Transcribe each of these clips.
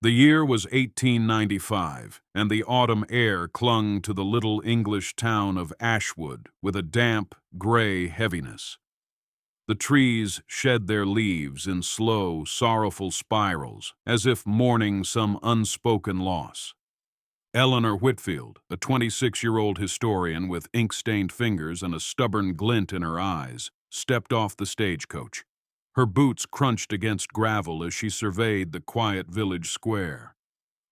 The year was 1895, and the autumn air clung to the little English town of Ashwood with a damp, gray heaviness. The trees shed their leaves in slow, sorrowful spirals, as if mourning some unspoken loss. Eleanor Whitfield, a 26-year-old historian with ink-stained fingers and a stubborn glint in her eyes, stepped off the stagecoach. Her boots crunched against gravel as she surveyed the quiet village square.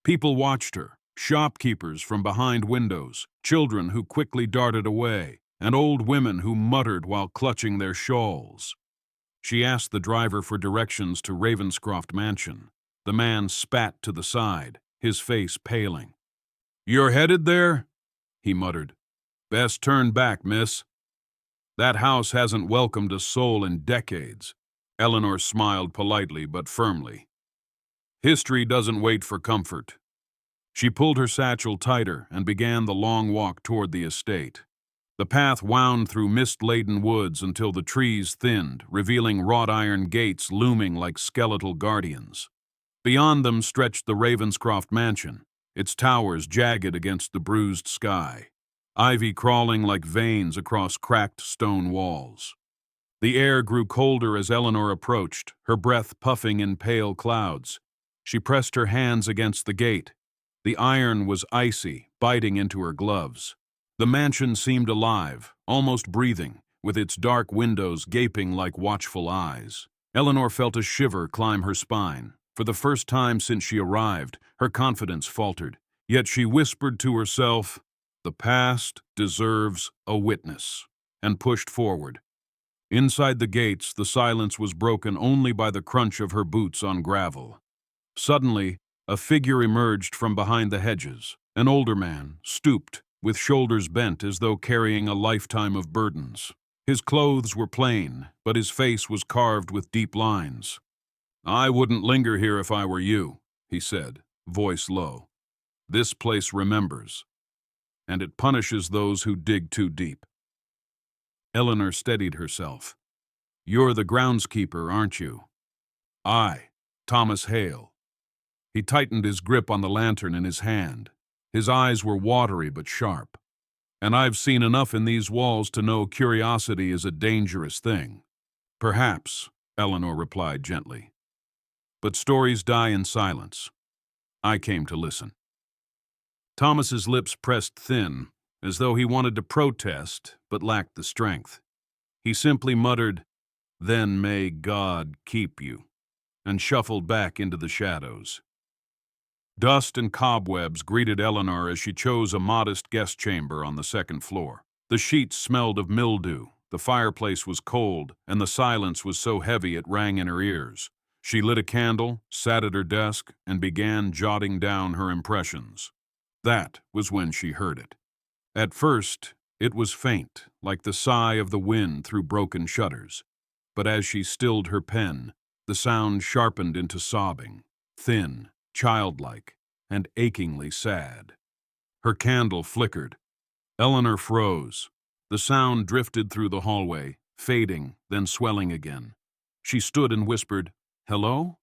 People watched her, shopkeepers from behind windows, children who quickly darted away, and old women who muttered while clutching their shawls. She asked the driver for directions to Ravenscroft Mansion. The man spat to the side, his face paling. "You're headed there?" he muttered. "Best turn back, miss. That house hasn't welcomed a soul in decades." Eleanor smiled politely but firmly. History doesn't wait for comfort. She pulled her satchel tighter and began the long walk toward the estate. The path wound through mist-laden woods until the trees thinned, revealing wrought iron gates looming like skeletal guardians. Beyond them stretched the Ravenscroft Mansion, its towers jagged against the bruised sky, ivy crawling like veins across cracked stone walls. The air grew colder as Eleanor approached, her breath puffing in pale clouds. She pressed her hands against the gate. The iron was icy, biting into her gloves. The mansion seemed alive, almost breathing, with its dark windows gaping like watchful eyes. Eleanor felt a shiver climb her spine. For the first time since she arrived, her confidence faltered. Yet she whispered to herself, "The past deserves a witness," and pushed forward. Inside the gates, the silence was broken only by the crunch of her boots on gravel. Suddenly, a figure emerged from behind the hedges. An older man, stooped, with shoulders bent as though carrying a lifetime of burdens. His clothes were plain, but his face was carved with deep lines. "I wouldn't linger here if I were you," he said, voice low. "This place remembers, and it punishes those who dig too deep." Eleanor steadied herself. "You're the groundskeeper, aren't you?" "Aye, Thomas Hale." He tightened his grip on the lantern in his hand. His eyes were watery but sharp. "And I've seen enough in these walls to know curiosity is a dangerous thing." "Perhaps," Eleanor replied gently. "But stories die in silence. I came to listen." Thomas's lips pressed thin, as though he wanted to protest, but lacked the strength. He simply muttered, "Then may God keep you," and shuffled back into the shadows. Dust and cobwebs greeted Eleanor as she chose a modest guest chamber on the second floor. The sheets smelled of mildew, the fireplace was cold, and the silence was so heavy it rang in her ears. She lit a candle, sat at her desk, and began jotting down her impressions. That was when she heard it. At first, it was faint, like the sigh of the wind through broken shutters. But as she stilled her pen, the sound sharpened into sobbing, thin, childlike, and achingly sad. Her candle flickered. Eleanor froze. The sound drifted through the hallway, fading, then swelling again. She stood and whispered, "Hello?"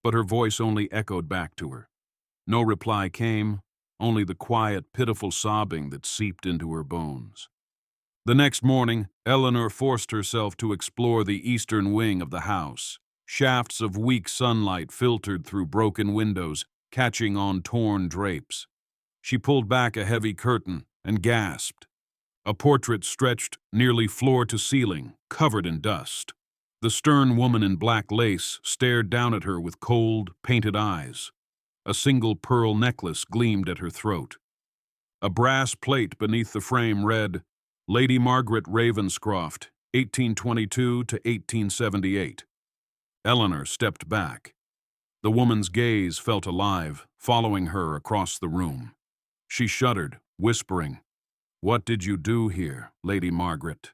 But her voice only echoed back to her. No reply came, only the quiet, pitiful sobbing that seeped into her bones. The next morning, Eleanor forced herself to explore the eastern wing of the house. Shafts of weak sunlight filtered through broken windows, catching on torn drapes. She pulled back a heavy curtain and gasped. A portrait stretched nearly floor to ceiling, covered in dust. The stern woman in black lace stared down at her with cold, painted eyes. A single pearl necklace gleamed at her throat. A brass plate beneath the frame read, "Lady Margaret Ravenscroft, 1822 to 1878. Eleanor stepped back. The woman's gaze felt alive, following her across the room. She shuddered, whispering, "What did you do here, Lady Margaret?"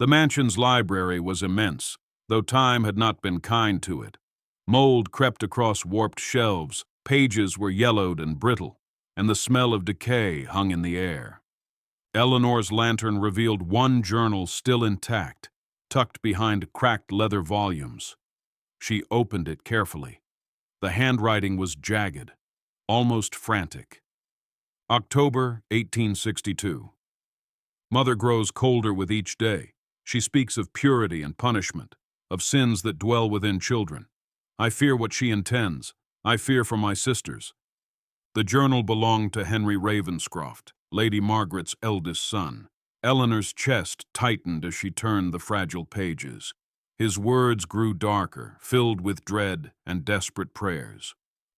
The mansion's library was immense, though time had not been kind to it. Mold crept across warped shelves, pages were yellowed and brittle, and the smell of decay hung in the air. Eleanor's lantern revealed one journal still intact, tucked behind cracked leather volumes. She opened it carefully. The handwriting was jagged, almost frantic. October 1862. Mother grows colder with each day. She speaks of purity and punishment, of sins that dwell within children. I fear what she intends. I fear for my sisters. The journal belonged to Henry Ravenscroft, Lady Margaret's eldest son. Eleanor's chest tightened as she turned the fragile pages. His words grew darker, filled with dread and desperate prayers.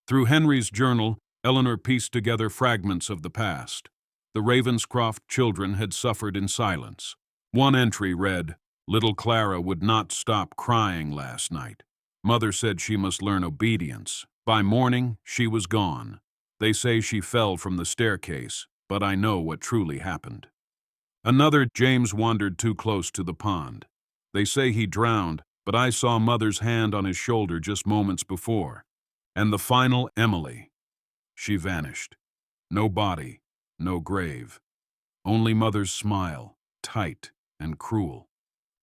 Through Henry's journal, Eleanor pieced together fragments of the past. The Ravenscroft children had suffered in silence. One entry read, "Little Clara would not stop crying last night. Mother said she must learn obedience. By morning, she was gone. They say she fell from the staircase, but I know what truly happened." Another, "James wandered too close to the pond. They say he drowned, but I saw Mother's hand on his shoulder just moments before." And the final, "Emily. She vanished. No body, no grave. Only Mother's smile, tight and cruel."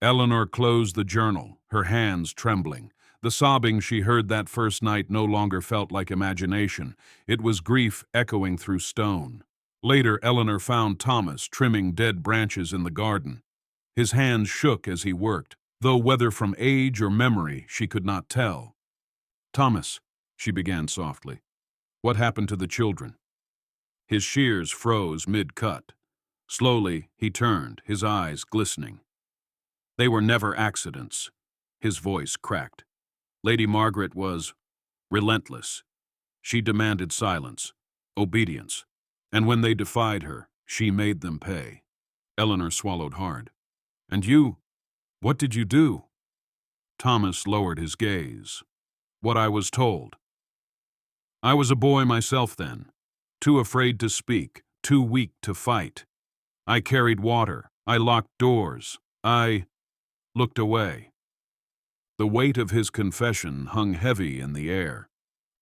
Eleanor closed the journal, her hands trembling. The sobbing she heard that first night no longer felt like imagination. It was grief echoing through stone. Later, Eleanor found Thomas trimming dead branches in the garden. His hands shook as he worked, though whether from age or memory she could not tell. "Thomas," she began softly, "what happened to the children?" His shears froze mid-cut. Slowly, he turned, his eyes glistening. "They were never accidents." His voice cracked. Lady Margaret was relentless. She demanded silence, obedience, and when they defied her, she made them pay. Eleanor swallowed hard. "And you? What did you do?" Thomas lowered his gaze. "What I was told. I was a boy myself then, too afraid to speak, too weak to fight. I carried water, I locked doors, I looked away." The weight of his confession hung heavy in the air.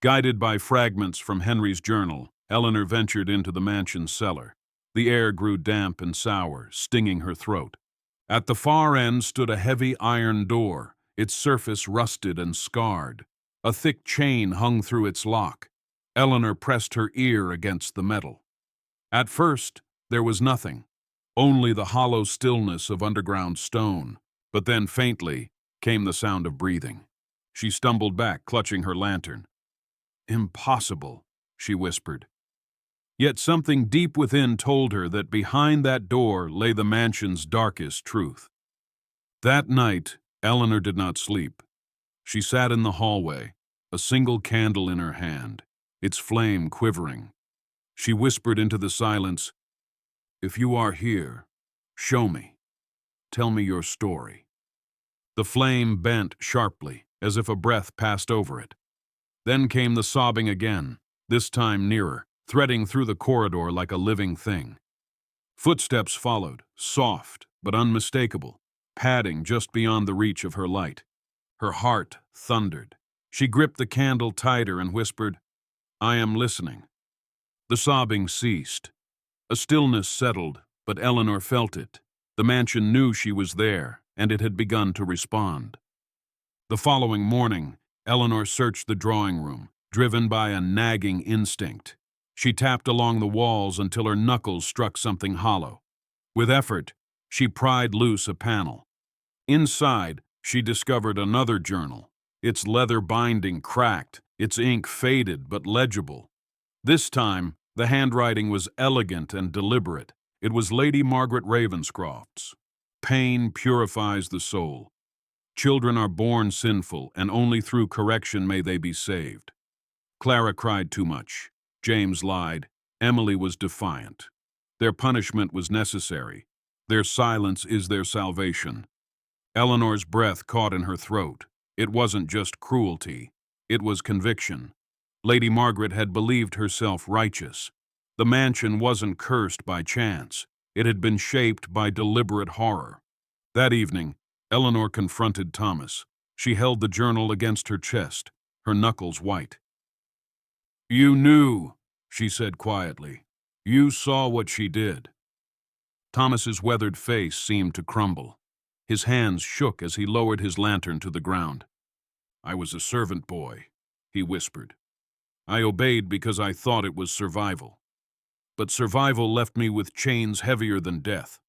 Guided by fragments from Henry's journal, Eleanor ventured into the mansion's cellar. The air grew damp and sour, stinging her throat. At the far end stood a heavy iron door, its surface rusted and scarred. A thick chain hung through its lock. Eleanor pressed her ear against the metal. At first, there was nothing, only the hollow stillness of underground stone. But then, faintly, came the sound of breathing. She stumbled back, clutching her lantern. "Impossible," she whispered. Yet something deep within told her that behind that door lay the mansion's darkest truth. That night, Eleanor did not sleep. She sat in the hallway, a single candle in her hand, its flame quivering. She whispered into the silence, "If you are here, show me. Tell me your story." The flame bent sharply, as if a breath passed over it. Then came the sobbing again, this time nearer, threading through the corridor like a living thing. Footsteps followed, soft but unmistakable, padding just beyond the reach of her light. Her heart thundered. She gripped the candle tighter and whispered, "I am listening." The sobbing ceased. A stillness settled, but Eleanor felt it. The mansion knew she was there, and it had begun to respond. The following morning, Eleanor searched the drawing room, driven by a nagging instinct. She tapped along the walls until her knuckles struck something hollow. With effort, she pried loose a panel. Inside, she discovered another journal, its leather binding cracked, its ink faded but legible. This time, the handwriting was elegant and deliberate. It was Lady Margaret Ravenscroft's. "Pain purifies the soul. Children are born sinful, and only through correction may they be saved. Clara cried too much. James lied. Emily was defiant. Their punishment was necessary. Their silence is their salvation." Eleanor's breath caught in her throat. It wasn't just cruelty. It was conviction. Lady Margaret had believed herself righteous. The mansion wasn't cursed by chance. It had been shaped by deliberate horror. That evening, Eleanor confronted Thomas. She held the journal against her chest, her knuckles white. "You knew," she said quietly. "You saw what she did." Thomas's weathered face seemed to crumble. His hands shook as he lowered his lantern to the ground. "I was a servant boy," he whispered. I obeyed because I thought it was survival. But survival left me with chains heavier than death.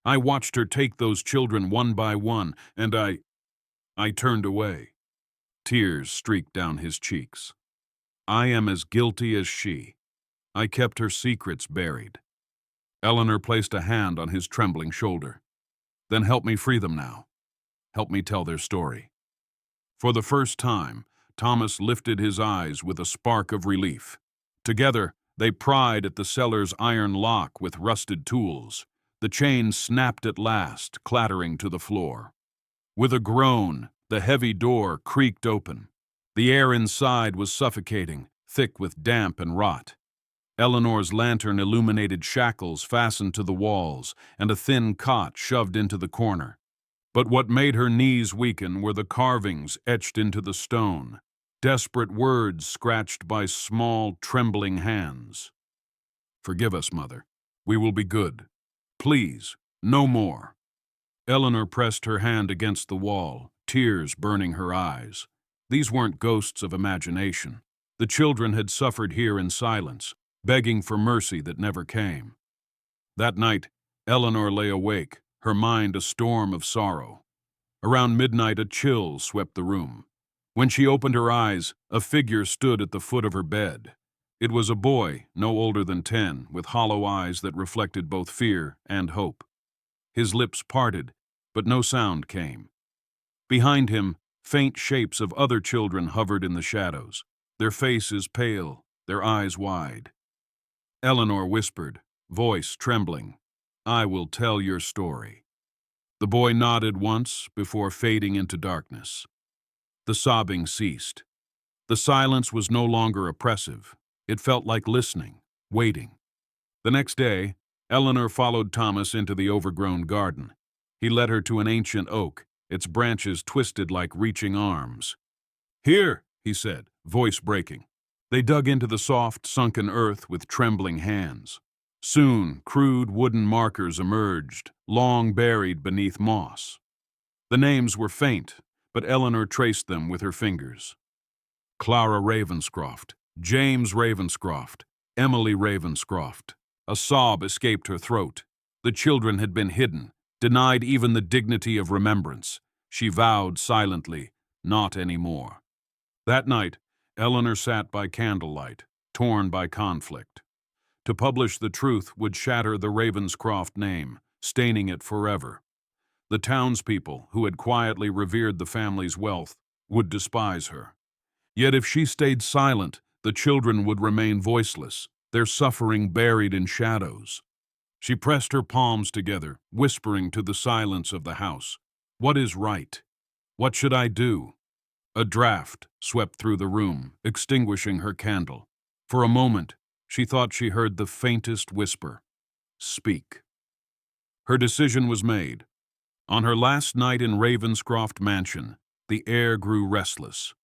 I watched her take those children one by one, and I turned away. Tears streaked down his cheeks. I am as guilty as she. I kept her secrets buried. Eleanor placed a hand on his trembling shoulder. Then help me free them now. Help me tell their story. For the first time, Thomas lifted his eyes with a spark of relief. Together, they pried at the cellar's iron lock with rusted tools. The chain snapped at last, clattering to the floor. With a groan, the heavy door creaked open. The air inside was suffocating, thick with damp and rot. Eleanor's lantern illuminated shackles fastened to the walls and a thin cot shoved into the corner. But what made her knees weaken were the carvings etched into the stone, desperate words scratched by small, trembling hands. Forgive us, Mother. We will be good. Please, no more. Eleanor pressed her hand against the wall, tears burning her eyes. These weren't ghosts of imagination. The children had suffered here in silence, begging for mercy that never came. That night, Eleanor lay awake, her mind a storm of sorrow. Around midnight, a chill swept the room. When she opened her eyes, a figure stood at the foot of her bed. It was a boy, no older than 10, with hollow eyes that reflected both fear and hope. His lips parted, but no sound came. Behind him, faint shapes of other children hovered in the shadows, their faces pale, their eyes wide. Eleanor whispered, voice trembling, I will tell your story. The boy nodded once before fading into darkness. The sobbing ceased. The silence was no longer oppressive. It felt like listening, waiting. The next day, Eleanor followed Thomas into the overgrown garden. He led her to an ancient oak, its branches twisted like reaching arms. Here, he said, voice breaking. They dug into the soft, sunken earth with trembling hands. Soon, crude wooden markers emerged, long buried beneath moss. The names were faint, but Eleanor traced them with her fingers. Clara Ravenscroft, James Ravenscroft, Emily Ravenscroft. A sob escaped her throat. The children had been hidden, denied even the dignity of remembrance. She vowed silently, not anymore. That night, Eleanor sat by candlelight, torn by conflict. To publish the truth would shatter the Ravenscroft name, staining it forever. The townspeople, who had quietly revered the family's wealth, would despise her. Yet if she stayed silent, the children would remain voiceless, their suffering buried in shadows. She pressed her palms together, whispering to the silence of the house, What is right? What should I do? A draft swept through the room, extinguishing her candle. For a moment, she thought she heard the faintest whisper, Speak. Her decision was made. On her last night in Ravenscroft Mansion, the air grew restless.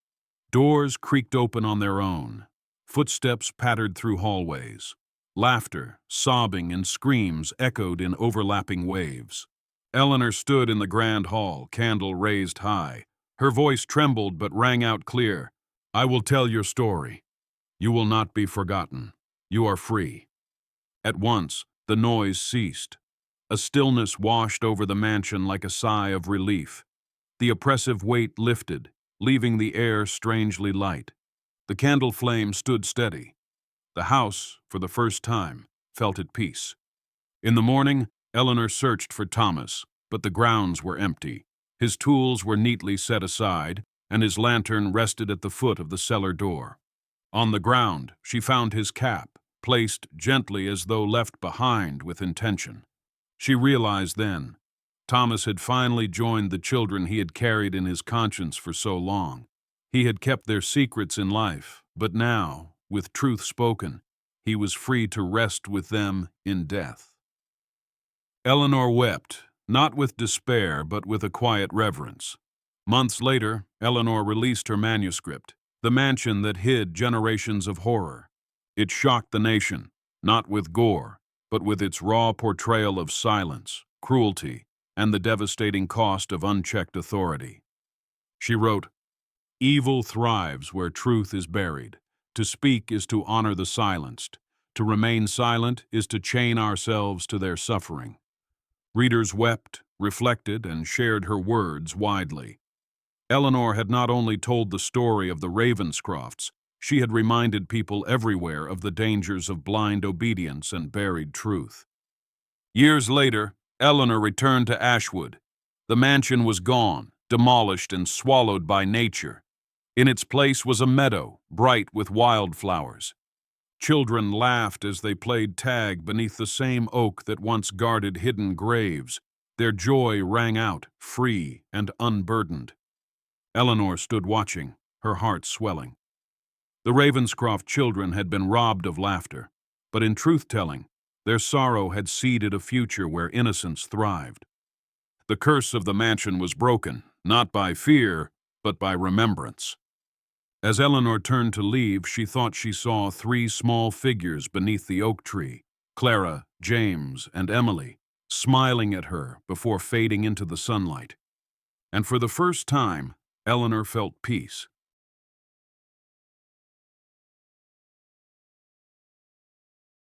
Doors creaked open on their own. Footsteps pattered through hallways. Laughter, sobbing, and screams echoed in overlapping waves. Eleanor stood in the grand hall, candle raised high. Her voice trembled but rang out clear. I will tell your story. You will not be forgotten. You are free. At once, the noise ceased. A stillness washed over the mansion like a sigh of relief. The oppressive weight lifted, leaving the air strangely light. The candle flame stood steady. The house, for the first time, felt at peace. In the morning, Eleanor searched for Thomas, but the grounds were empty. His tools were neatly set aside, and his lantern rested at the foot of the cellar door. On the ground, she found his cap, placed gently as though left behind with intention. She realized then, Thomas had finally joined the children he had carried in his conscience for so long. He had kept their secrets in life, but now, with truth spoken, he was free to rest with them in death. Eleanor wept, not with despair, but with a quiet reverence. Months later, Eleanor released her manuscript, The Mansion That Hid Generations of Horror. It shocked the nation, not with gore, but with its raw portrayal of silence, cruelty, and the devastating cost of unchecked authority. She wrote, Evil thrives where truth is buried. To speak is to honor the silenced. To remain silent is to chain ourselves to their suffering. Readers wept, reflected, and shared her words widely. Eleanor had not only told the story of the Ravenscrofts, she had reminded people everywhere of the dangers of blind obedience and buried truth. Years later, Eleanor returned to Ashwood. The mansion was gone, demolished and swallowed by nature. In its place was a meadow, bright with wildflowers. Children laughed as they played tag beneath the same oak that once guarded hidden graves. Their joy rang out, free and unburdened. Eleanor stood watching, her heart swelling. The Ravenscroft children had been robbed of laughter, but in truth-telling, their sorrow had seeded a future where innocence thrived. The curse of the mansion was broken, not by fear, but by remembrance. As Eleanor turned to leave, she thought she saw three small figures beneath the oak tree, Clara, James, and Emily, smiling at her before fading into the sunlight. And for the first time, Eleanor felt peace.